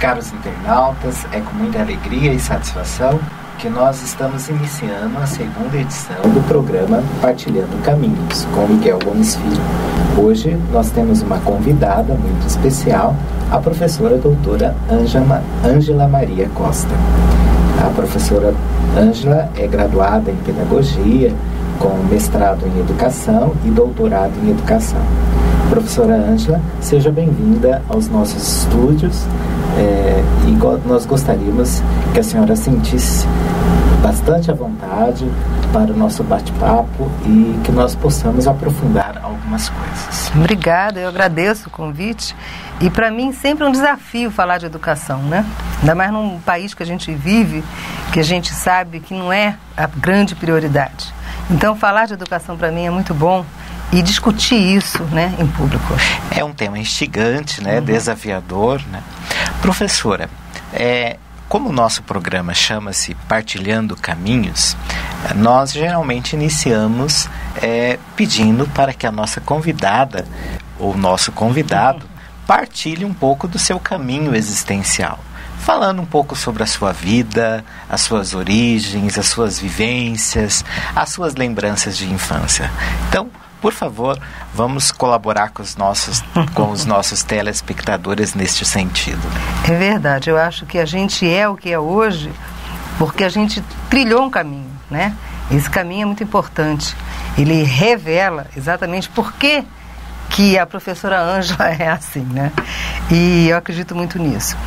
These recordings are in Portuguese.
Caros internautas, é com muita alegria e satisfação que nós estamos iniciando a segunda edição do programa Partilhando Caminhos, com Miguel Gomes Filho. Hoje nós temos uma convidada muito especial, a professora doutora Ângela Maria Costa. A professora Ângela é graduada em Pedagogia, com mestrado em Educação e doutorado em Educação. Professora Ângela, seja bem-vinda aos nossos estúdios e nós gostaríamos que a senhora sentisse bastante à vontade para o nosso bate-papo e que nós possamos aprofundar algumas coisas. Obrigada, eu agradeço o convite e para mim sempre é um desafio falar de educação, né? Ainda mais num país que a gente vive, que a gente sabe que não é a grande prioridade. Então falar de educação para mim é muito bom e discutir isso, né, em público. É um tema instigante, né, desafiador, né? Professora, como o nosso programa chama-se Partilhando Caminhos, nós geralmente iniciamos pedindo para que a nossa convidada ou nosso convidado partilhe um pouco do seu caminho existencial, falando um pouco sobre a sua vida, as suas origens, as suas vivências, as suas lembranças de infância. Então, por favor, vamos colaborar com os nossos telespectadores neste sentido. É verdade, eu acho que a gente é o que é hoje porque a gente trilhou um caminho, né? Esse caminho é muito importante. Ele revela exatamente por que a professora Ângela é assim, né? E eu acredito muito nisso.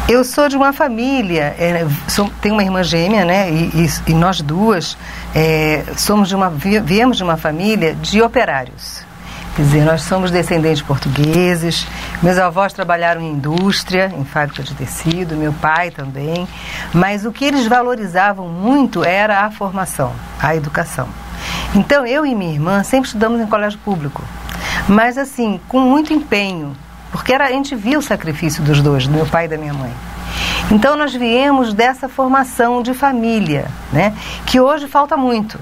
Eu sou de uma família, tenho uma irmã gêmea, né? E nós duas viemos de uma família de operários. Quer dizer, nós somos descendentes portugueses, meus avós trabalharam em indústria, em fábrica de tecido, meu pai também, mas o que eles valorizavam muito era a formação, a educação. Então, eu e minha irmã sempre estudamos em colégio público, mas assim, com muito empenho, porque a gente via o sacrifício dos dois, do meu pai e da minha mãe. Então nós viemos dessa formação de família, né, que hoje falta muito.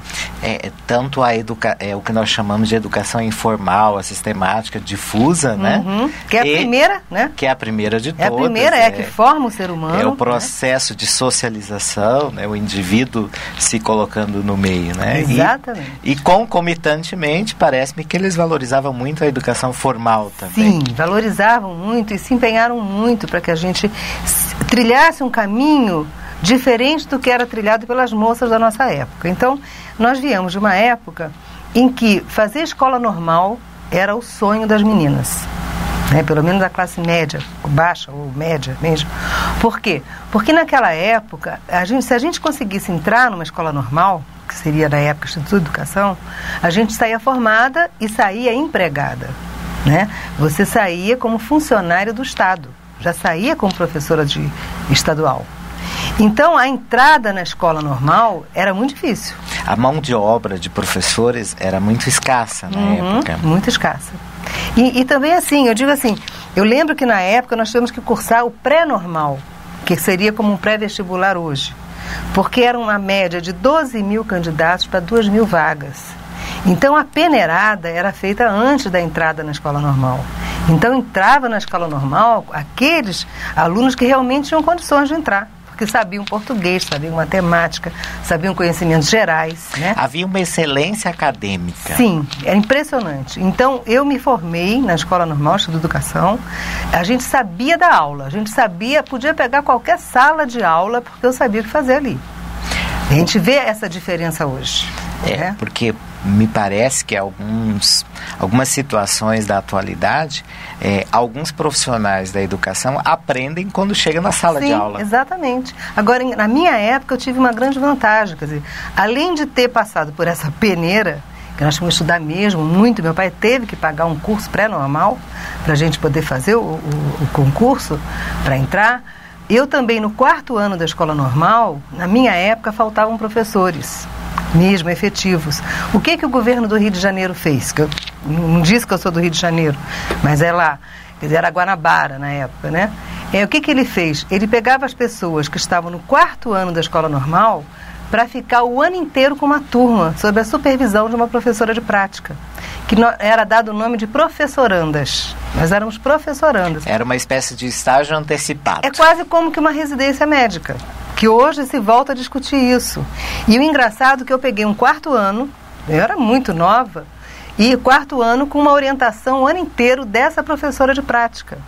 Tanto o que nós chamamos de educação informal, a sistemática, difusa, né? Que é a primeira, né? Que é a primeira de todas. É a primeira, que forma o ser humano. É o processo, né, de socialização, né? O indivíduo se colocando no meio, né? Exatamente. E concomitantemente, parece-me que eles valorizavam muito a educação formal também. Sim, valorizavam muito e se empenharam muito para que a gente trilhasse um caminho diferente do que era trilhado pelas moças da nossa época. Então, nós viemos de uma época em que fazer escola normal era o sonho das meninas, né? Pelo menos da classe média, baixa ou média mesmo. Por quê? Porque naquela época, se a gente conseguisse entrar numa escola normal, que seria na época Instituto de Educação, a gente saía formada e saía empregada, né? Você saía como funcionário do Estado, já saía como professora de estadual. Então, a entrada na escola normal era muito difícil. A mão de obra de professores era muito escassa na época. Muito escassa. E também assim, eu digo assim, eu lembro que na época nós tivemos que cursar o pré-normal, que seria como um pré-vestibular hoje, porque era uma média de 12 mil candidatos para 2 mil vagas. Então, a peneirada era feita antes da entrada na escola normal. Então, entrava na escola normal aqueles alunos que realmente tinham condições de entrar, porque sabiam português, sabiam matemática, sabiam conhecimentos gerais, né? Havia uma excelência acadêmica. Sim, era impressionante. Então, eu me formei na Escola Normal de Educação, a gente sabia da aula, a gente podia pegar qualquer sala de aula, porque eu sabia o que fazer ali. A gente vê essa diferença hoje. Porque me parece que algumas situações da atualidade, alguns profissionais da educação aprendem quando chegam na sala de aula. Exatamente. Agora, na minha época, eu tive uma grande vantagem, quer dizer, além de ter passado por essa peneira, que nós tínhamos que estudar mesmo muito, meu pai teve que pagar um curso pré-normal para a gente poder fazer o concurso para entrar. Eu também, no 4º ano da escola normal, na minha época, faltavam professores, mesmo efetivos. O que o governo do Rio de Janeiro fez? Que eu não disse que eu sou do Rio de Janeiro, mas é lá, quer dizer, era Guanabara na época, né? O que ele fez? Ele pegava as pessoas que estavam no 4º ano da escola normal para ficar o ano inteiro com uma turma, sob a supervisão de uma professora de prática, que era dado o nome de professorandas. Nós éramos professorandas. Era uma espécie de estágio antecipado. É quase como que uma residência médica, que hoje se volta a discutir isso. E o engraçado é que eu peguei um 4º ano, eu era muito nova, e 4º ano com uma orientação o ano inteiro dessa professora de prática.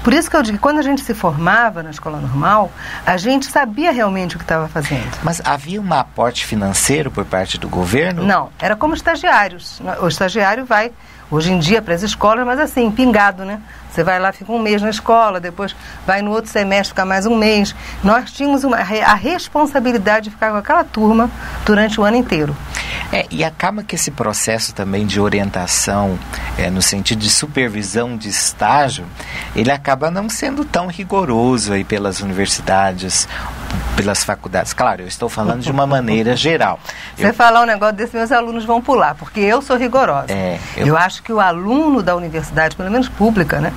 Por isso que eu digo que quando a gente se formava na escola normal, a gente sabia realmente o que estava fazendo. Mas havia um aporte financeiro por parte do governo? Não, era como estagiários. O estagiário vai, hoje em dia, para as escolas, mas assim, pingado, né? Você vai lá, fica um mês na escola, depois vai no outro semestre, fica mais um mês. Nós tínhamos a responsabilidade de ficar com aquela turma durante o ano inteiro. E acaba que esse processo também de orientação, no sentido de supervisão de estágio, ele acaba não sendo tão rigoroso aí pelas universidades, pelas faculdades. Claro, eu estou falando de uma maneira geral. Você falar um negócio desse, meus alunos vão pular, porque eu sou rigorosa. Eu acho que o aluno da universidade, pelo menos pública, né?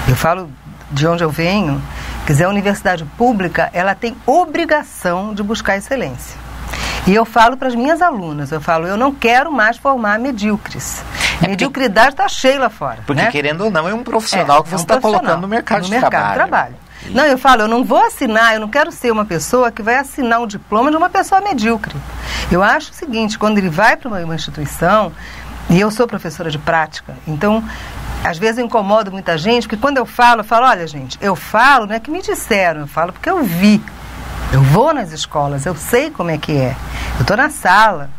Eu falo de onde eu venho, quer dizer, a universidade pública, ela tem obrigação de buscar excelência. E eu falo para as minhas alunas, eu não quero mais formar medíocres. Mediocridade está cheia lá fora. Porque, né? Querendo ou não, é um profissional que você está colocando no mercado de trabalho. Não, eu falo, eu não vou assinar, eu não quero ser uma pessoa que vai assinar o diploma de uma pessoa medíocre. Eu acho o seguinte, quando ele vai para uma instituição, e eu sou professora de prática, então, às vezes eu incomodo muita gente, porque quando eu falo, olha gente, eu falo, não é que me disseram, eu falo porque eu vi. Eu vou nas escolas, eu sei como é que é. Eu estou na sala.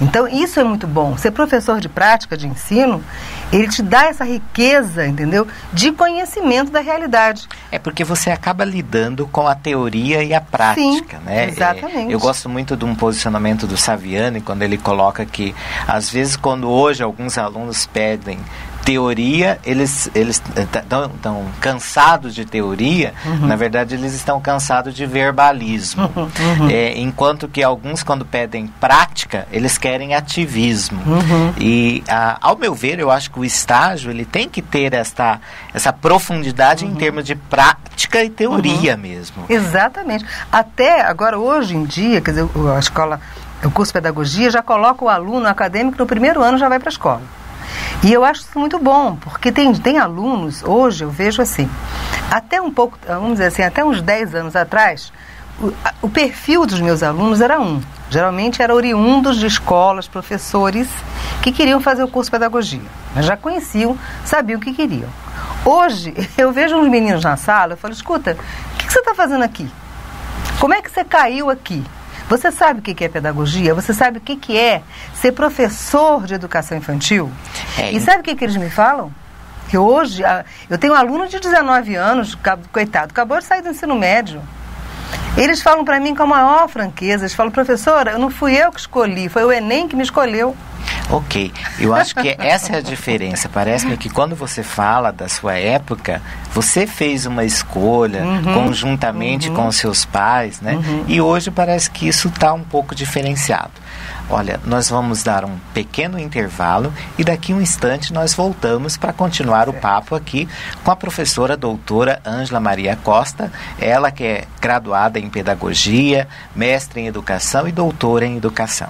Então, isso é muito bom. Ser professor de prática, de ensino, ele te dá essa riqueza, entendeu? De conhecimento da realidade. É porque você acaba lidando com a teoria e a prática, sim, né? Exatamente. Eu gosto muito de um posicionamento do Saviani, quando ele coloca que, às vezes, quando hoje alguns alunos pedem teoria, eles estão cansados de teoria, na verdade eles estão cansados de verbalismo. Enquanto que alguns, quando pedem prática, eles querem ativismo. E, ao meu ver, eu acho que o estágio ele tem que ter essa profundidade em termos de prática e teoria mesmo. Exatamente. Até agora, hoje em dia, quer dizer, a escola, o curso de pedagogia já coloca o aluno acadêmico no primeiro ano, já vai para a escola. E eu acho isso muito bom, porque tem alunos, hoje eu vejo assim, até um pouco, vamos dizer assim, até uns 10 anos atrás, o perfil dos meus alunos era geralmente era oriundos de escolas, professores, que queriam fazer o curso de pedagogia, mas já conheciam, sabiam o que queriam. Hoje, eu vejo uns meninos na sala, eu falo, escuta, o que você está fazendo aqui? Como é que você caiu aqui? Você sabe o que é pedagogia? Você sabe o que é ser professor de educação infantil? E sabe o que eles me falam? Que hoje, eu tenho um aluno de 19 anos, coitado, acabou de sair do ensino médio. Eles falam para mim com a maior franqueza, eles falam, professora, não fui eu que escolhi, foi o Enem que me escolheu. Ok, eu acho que essa é a diferença. Parece-me que quando você fala da sua época, você fez uma escolha conjuntamente com os seus pais, né? E hoje parece que isso está um pouco diferenciado. Olha, nós vamos dar um pequeno intervalo e daqui a um instante nós voltamos para continuar o papo aqui com a professora doutora Ângela Maria Costa, ela que é graduada em pedagogia, mestre em educação e doutora em educação.